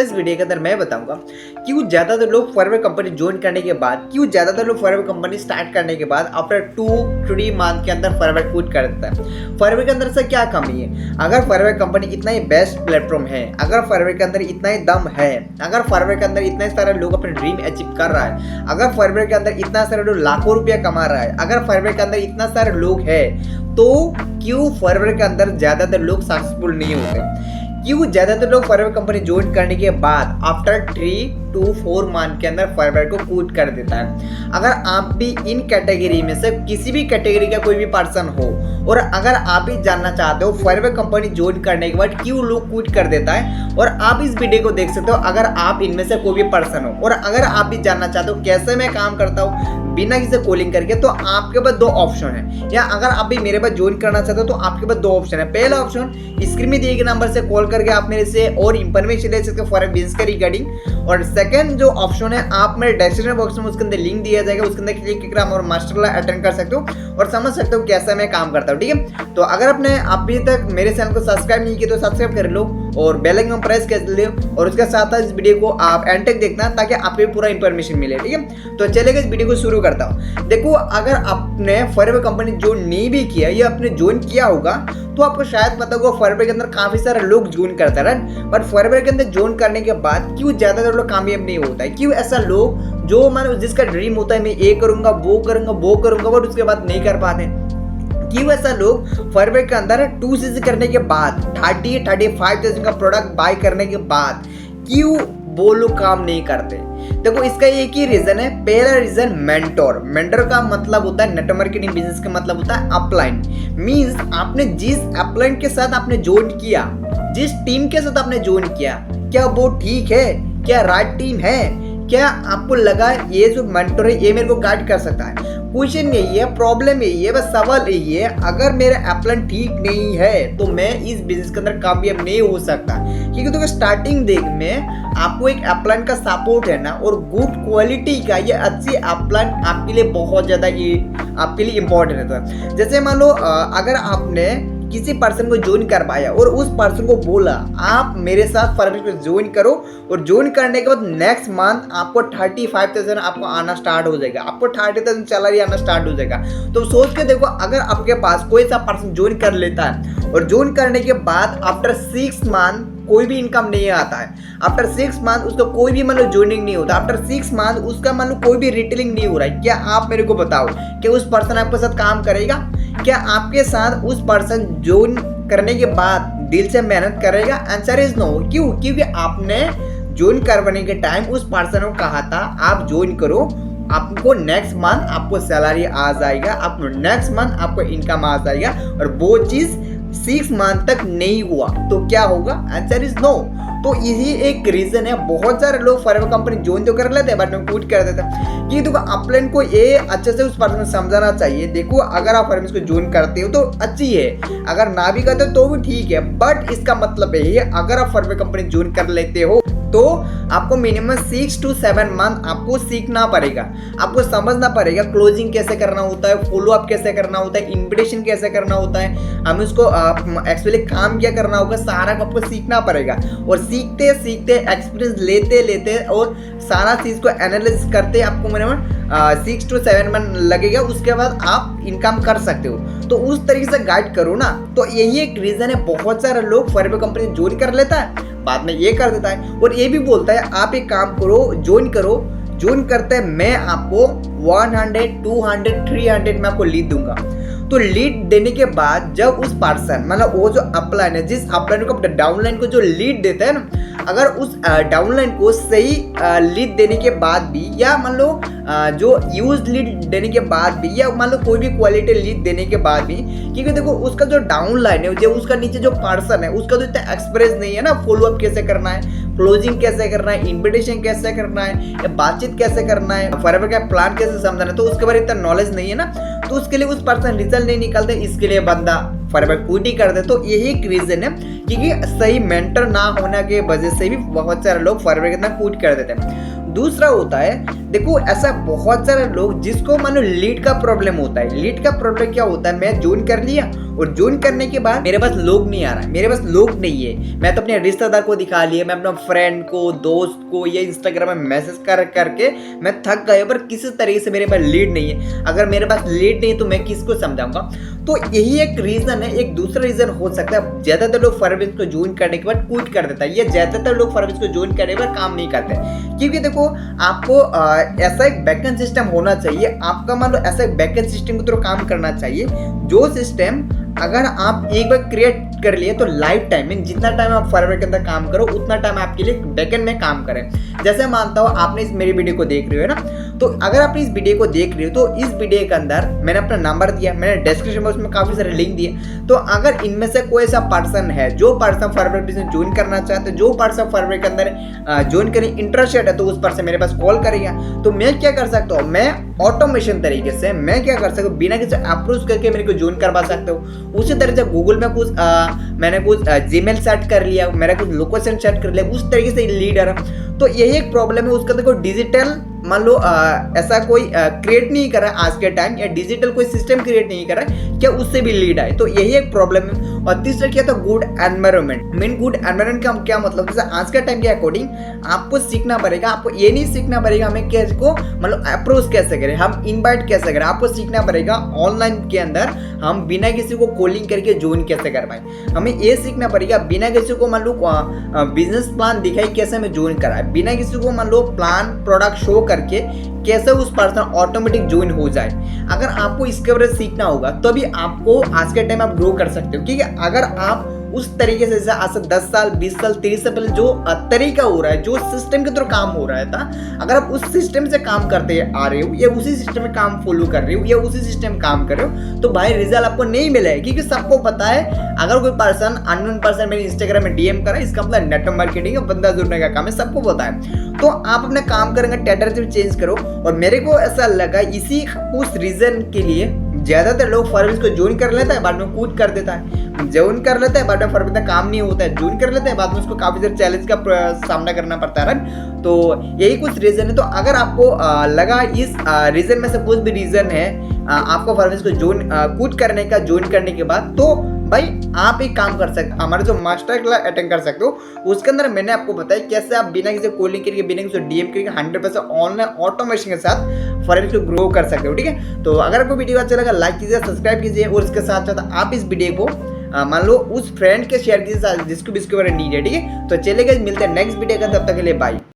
इस वीडियो के अंदर मैं बताऊंगा क्यों ज्यादातर लोग फॉरवर्ड कंपनी ज्वाइन करने के बाद फॉरवर्ड कंपनी स्टार्ट करने के बाद आफ्टर 2-3 मंथ के अंदर फॉरवर्ड क्विट कर देता है। फॉरवर्ड के अंदर से क्या कमी है? अगर फॉरवर्ड कंपनी इतना ही बेस्ट प्लेटफॉर्म है, अगर फॉरवर्ड के अंदर इतना ही दम है, अगर फॉरवर्ड के अंदर इतने सारे लोग अपने ड्रीम अचीव कर रहा है, अगर फॉरवर्ड के अंदर इतना सारे लोग लाखों रुपया कमा रहा है, अगर फॉरवर्ड के अंदर इतना सारे लोग है, तो क्यों फॉरवर्ड के अंदर ज्यादातर लोग सक्सेसफुल नहीं होते? क्यों ज्यादातर लोग फॉरवर्ड कंपनी ज्वाइन करने के बाद आफ्टर 3 to 4 मंथ के अंदर फॉरवर्ड को क्विट कर देता है? अगर आप भी इन कैटेगरी में से किसी भी कैटेगरी का कोई भी पर्सन हो और अगर आप भी जानना चाहते हो फॉरवर्ड कंपनी ज्वाइन करने के बाद क्यों लोग क्विट कर देता है, और आप इस वीडियो को देख सकते हो अगर आप इनमें से कोई भी पर्सन हो और अगर आप भी जानना चाहते हो कैसे मैं काम करता हूँ बिना किसी कॉलिंग करके, तो आपके पास 2 ऑप्शन है। या अगर आप भी मेरे पास ज्वाइन करना चाहते हो तो आपके पास 2 ऑप्शन है। पहला ऑप्शन स्क्रीन में दिए गए नंबर से कॉल करके आप मेरे से और इंफॉर्मेशन ले सकते हो फॉरवर्ड बिजनेस के रिगार्डिंग, और सेकंड जो ऑप्शन है आप मेरे डिस्क्रिप्शन बॉक्स में उसके अंदर लिंक दिया जाएगा, उसके अंदर क्लिक करके और मास्टर क्लास अटेंड कर सकते हो और समझ सकते हो कैसा मैं काम करता हूँ। ठीक है, तो अगर आपने अभी तक मेरे चैनल को सब्सक्राइब नहीं किया तो सब्सक्राइब कर लो और बेल आइकन प्रेस कर लो, और उसके साथ साथ इस वीडियो को आप एंड तक देखना ताकि आपको पूरा इंफॉर्मेशन मिले। ठीक है, तो चलेगा इस वीडियो को शुरू करता हूँ। देखो, अगर आपने फॉरवर्ड कंपनी जो नहीं भी किया या आपने ज्वाइन किया होगा तो आपको शायद पता होगा फॉरवर्ड के अंदर काफी सारे लोग ज्वाइन करते हैं, बट फॉरवर्ड के अंदर ज्वाइन करने के बाद क्यों ज्यादातर लोग कामयाब नहीं होता है? क्यों ऐसा लोग जो मानो जिसका ड्रीम होता है मैं ये करूंगा वो करूंगा बट उसके बाद नहीं कर पाते? क्यों ऐसा लोग फॉरवर्ड के अंदर 2 सीजन करने के बाद 30-35,000 का प्रोडक्ट बाय करने के बाद क्यों वो लोग काम नहीं करते? देखो, इसका एक ही रीजन है। पहला रीजन मेंटर का मतलब होता है नेटवर्क मार्केटिंग बिजनेस का मतलब होता है अपलाइन। मींस आपने जिस अपलाइन के साथ आपने ज्वाइन किया, जिस टीम के साथ आपने ज्वाइन किया, क्या वो ठीक है? क्या राइट टीम है? क्या आपको लगा ये जो मेंटर है ये मेरे को गाइड कर सकता है? क्वेश्चन यही है, प्रॉब्लम यही है, बस सवाल यही है। अगर मेरा अपलाइन ठीक नहीं है तो मैं इस बिजनेस के अंदर कामयाब नहीं हो सकता, क्योंकि तो स्टार्टिंग देख में आपको एक अपलाइन का सपोर्ट है ना, और गुड क्वालिटी का ये अच्छी अपलाइन आपके लिए बहुत ज्यादा आपके लिए इंपॉर्टेंट है। जैसे मान लो अगर आपने किसी पर्सन को ज्वाइन करवाया और उस पर्सन को बोला आप मेरे साथ फॉरवर्ड को ज्वाइन करो, और ज्वाइन करने के बाद नेक्स्ट मंथ आपको 35,000 आपको आना स्टार्ट हो जाएगा, आपको 30,000 सैलरी आना स्टार्ट हो जाएगा। तो सोच के देखो, अगर आपके पास कोई सा पर्सन ज्वाइन कर लेता है और ज्वाइन करने के बाद आफ्टर 6 मंथ कोई भी इनकम नहीं आता है, आफ्टर 6 मंथ उसका कोई भी मतलब ज्वाइनिंग नहीं होता, आफ्टर 6 मंथ उसका मतलब कोई भी रिटेलिंग नहीं हो रहा है, क्या आप मेरे को बताओ कि उस पर्सन आपके साथ काम करेगा? क्या आपके साथ उस पर्सन ज्वाइन करने के बाद दिल से मेहनत करेगा? Answer is no. क्यों? क्योंकि आपने ज्वाइन करवाने के टाइम उस पर्सन को कहा था आप ज्वाइन करो, आपको नेक्स्ट मंथ आपको सैलरी आ जाएगा, आपको नेक्स्ट मंथ आपको इनकम आ जाएगा, और वो चीज 6 मंथ तक नहीं हुआ तो क्या होगा? Answer is no. तो यही एक रीजन है, बहुत सारे लोग फॉरवर्ड कंपनी ज्वाइन तो कर लेते हैं बट में क्विट कर देते हैं। कि देखो, अपलाइन को ये अच्छे से उस पर्सन को समझाना चाहिए। देखो, अगर आप फॉरवर्ड को ज्वाइन करते हो तो अच्छी है, अगर ना भी करते हो तो भी ठीक है, बट इसका मतलब यही है अगर आप फॉरवर्ड कंपनी ज्वाइन कर लेते हो तो आपको मिनिमम 6 to 7 मंथ आपको सीखना पड़ेगा, आपको समझना पड़ेगा क्लोजिंग कैसे करना होता है, फॉलो अप कैसे करना होता है, इन्विटेशन कैसे करना होता है, हमें उसको एक्चुअली काम क्या करना होगा, सारा को आपको सीखना पड़ेगा। और सीखते सीखते एक्सपीरियंस लेते लेते और सारा चीज़ को एनालिसिस करते आपको मिनिमम 6 to 7 मंथ लगेगा, उसके बाद आप इनकम कर सकते हो। तो उस तरीके से गाइड करो ना। तो यही एक रीज़न है, बहुत सारे लोग फॉरवर्ड कंपनी ज्वाइन कर लेता है, बाद में ये कर देता है और ये भी बोलता है आप एक काम करो, ज्वाइन करो। ज्वाइन करते हैं मैं आपको 100, 200, 300 मैं आपको लीड दूंगा। तो लीड देने के बाद जब उस पर्सन मतलब वो जो अपलाइन है, जिस अपलाइन को डाउनलाइन को जो लीड देता है ना, अगर उस डाउनलाइन को सही लीड देने के बाद भी, या मान लो जो यूज लीड देने के बाद भी, या मान लो कोई भी क्वालिटी लीड देने के बाद भी, क्योंकि देखो उसका जो डाउनलाइन है, जो उसका नीचे जो पर्सन है उसका तो इतना एक्सपीरियंस नहीं है ना, फॉलो अप कैसे करना है, क्लोजिंग कैसे करना है, इन्विटेशन कैसे करना है, या बातचीत कैसे करना है, फॉरवर्ड का प्लान कैसे समझना है, तो उसके बारे में इतना नॉलेज नहीं है ना, तो उसके लिए उस पर्सन रिजल्ट नहीं निकालते, इसके लिए बंदा फॉरवर्ड क्विट ही कर दे। तो यही एक रीजन है, क्योंकि सही मेंटर ना होने के वजह से भी बहुत सारे लोग फॉरवर्ड के अंदर क्विट कर देते हैं। दूसरा होता है, देखो ऐसा बहुत सारे लोग जिसको मानो लीड का प्रॉब्लम होता है। लीड का प्रॉब्लम क्या होता है, मैं ज्वाइन कर लिया और ज्वाइन करने के बाद मेरे पास लोग नहीं आ रहा है, मेरे पास लोग नहीं है। मैं तो अपने रिश्तेदार को दिखा लिया, मैं अपना फ्रेंड को, दोस्त को ये इंस्टाग्राम में मैसेज कर करके मैं थक गया, पर किसी तरीके से मेरे पास लीड नहीं है। अगर मेरे पास लीड नहीं है तो मैं किसको समझाऊंगा। तो यही एक रीजन है। एक दूसरा रीजन हो सकता है, ज्यादातर लोग फॉरवर्ड को ज्वाइन करने के बाद क्विट कर देता है। ये ज्यादातर लोग फॉरवर्ड को ज्वाइन करने के बाद काम नहीं करते, क्योंकि देखो आपको ऐसा एक बैकएंड सिस्टम होना चाहिए। आपका मान लो ऐसा एक बैकएंड सिस्टम के थ्रू काम करना चाहिए, जो सिस्टम अगर आप एक बार क्रिएट कर लिए तो लाइफ टाइम में जितना टाइम आप फॉरवर्ड के अंदर काम करो उतना टाइम आपके लिए बैकएंड में काम करें। जैसे मानता हूँ आपने इस मेरी वीडियो को देख रहे हो ना, तो अगर आप इस वीडियो को देख रहे हो तो इस वीडियो के अंदर मैंने अपना नंबर दिया, मैंने डिस्क्रिप्शन बॉक्स में काफी सारे लिंक दिए। तो अगर इनमें से कोई ऐसा पर्सन है जो पर्सन फॉरवर्ड बिजनेस ज्वाइन करना चाहते, जो पर्सन फॉरवर्ड के अंदर ज्वाइन करने इंटरेस्टेड है, तो उस पर्सन मेरे पास कॉल करेगा। तो मैं क्या कर सकता हूँ, मैं ऑटोमेशन तरीके से मैं क्या कर सकता हूँ, बिना किसी अप्रोच करके मेरे को ज्वाइन करवा सकते हो। उसी तरह से गूगल में कुछ मैंने कुछ जीमेल सेट कर लिया, मेरा कुछ लोकेशन सेट कर लिया, उस तरीके से लीडर। तो यही एक प्रॉब्लम है, उसका देखो डिजिटल मान लो ऐसा कोई क्रिएट नहीं कर रहा है आज के टाइम, या डिजिटल कोई सिस्टम क्रिएट नहीं कर रहा है, क्या उससे भी लीड आए। तो यही एक प्रॉब्लम है। और तीसरा क्या था, good environment. Mean good environment का क्या मतलब, जैसे आज के टाइम के अकॉर्डिंग आपको सीखना पड़ेगा। आपको ये नहीं सीखना पड़ेगा हमें कैसे को मतलब अप्रोच कैसे करें, हम इनवाइट कैसे करें। आपको सीखना पड़ेगा ऑनलाइन के अंदर हम बिना किसी को कॉलिंग करके ज्वाइन कैसे कर पाए। हमें ये सीखना पड़ेगा बिना किसी को मान लो बिजनेस प्लान दिखाई कैसे हमें ज्वाइन कराए, बिना किसी को मान लो प्लान प्रोडक्ट शो करके कैसे उस पर्सन ऑटोमेटिक ज्वाइन हो जाए। अगर आपको इसके बारे में सीखना होगा तभी आपको आज के टाइम आप ग्रो कर सकते हो। क्योंकि अगर आप उस तरीके से जैसे आज से 10 साल 20 साल 30 साल पहले जो तरीका हो रहा है, जो सिस्टम के थ्रू काम हो रहा था, अगर आप उस सिस्टम से काम करते आ रहे हो या उसी सिस्टम में काम फॉलो कर रहे हो या उसी सिस्टम में काम कर रहे हो, तो भाई रिजल्ट आपको नहीं मिलेगा। क्योंकि सबको पता है अगर कोई पर्सन अननोन पर्सन मेरे इंस्टाग्राम में डीएम करा, इसका मतलब नेटवर्क मार्केटिंग का बंदा जुड़ने का काम है, सबको पता है। तो आप अपने काम करेंगे टेटर्स चेंज करो। और मेरे को ऐसा लगा इसी उस रीजन के लिए ज्यादातर लोग फॉरवर्ड को ज्वाइन कर लेता है, बाद में क्विट कर देता है। ज्वाइन कर लेता है, बाद में फॉरवर्ड का काम नहीं होता है, ज्वाइन कर लेता है, बाद में उसको काफी सारे चैलेंज का सामना करना पड़ता है। तो यही कुछ रीजन है। तो अगर आपको लगा इस रीजन में से कुछ भी रीजन है आपको फॉरवर्ड को क्विट करने का, ज्वाइन करने के बाद, तो भाई आप एक काम कर सकते, हमारे जो मास्टर क्लास अटेंड कर सकते हो, उसके अंदर मैंने आपको बताया कैसे आप बिना किसी कॉलिंग करके, बिना किसी डीएम करके 100% ऑनलाइन ऑटोमेशन के साथ फॉरवर्ड को ग्रो कर सकते हो। ठीक है, तो अगर आपको वीडियो अच्छा लगा लाइक कीजिए, सब्सक्राइब कीजिए, और इसके साथ साथ आप इस वीडियो को मान लो उस फ्रेंड के शेयर कीजिए जिसको भी इसके बारे में नीड है। ठीक है, तो चलेगा, मिलते हैं नेक्स्ट वीडियो का, तब तक के लिए बाय।